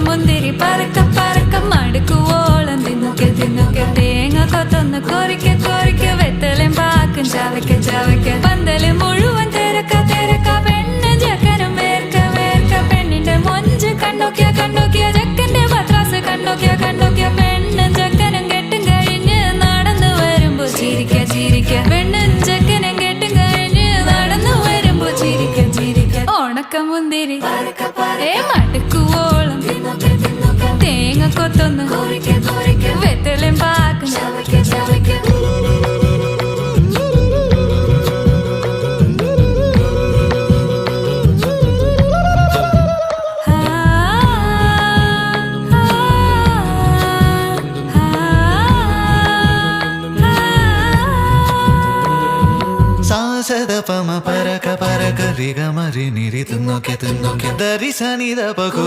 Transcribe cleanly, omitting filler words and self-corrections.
മുന്തിരി പറക്ക പറക്ക മടുക്കുവോളം തിന്നൊക്കെ തിന്നൊക്കെ തേങ്ങ കൊത്തൊന്ന് കൊറിക്ക കൊറിക്ക വെത്തലും പാക്കും ചവയ്ക്ക ചവയ്ക്ക പന്തല് മുഴുവൻ തിരക്ക തിരക്ക പെണ്ണ് ചക്കനും വേർക്ക വേർക്ക പെണ്ണിന്റെ മൊഞ്ച് കണ്ടോക്കിയ കണ്ടോക്കിയ ചക്കന്റെ പത്രാസ് കണ്ടോക്കിയ കണ്ടോക്കിയ പെണ്ണും ചക്കനും കെട്ടും കഴിഞ്ഞ് നടന്നു വരുമ്പോ ചിരിക്ക ചിരിക്ക പെണ്ണും ചക്കനും കെട്ടും കഴിഞ്ഞ് നടന്നു വരുമ്പോ ചിരിക്ക ചിരിക്ക ഉണക്കമുന്തിരി മടുക്കുവോളം തേങ്ങ കൊത്തൊന്ന് വെത്തലും പാക്കും സാസദപമ പരക പരക രിഗ മരി നിരി തിന്നൊക്കെ തിന്നൊക്കെ ദരി സനി ദപകു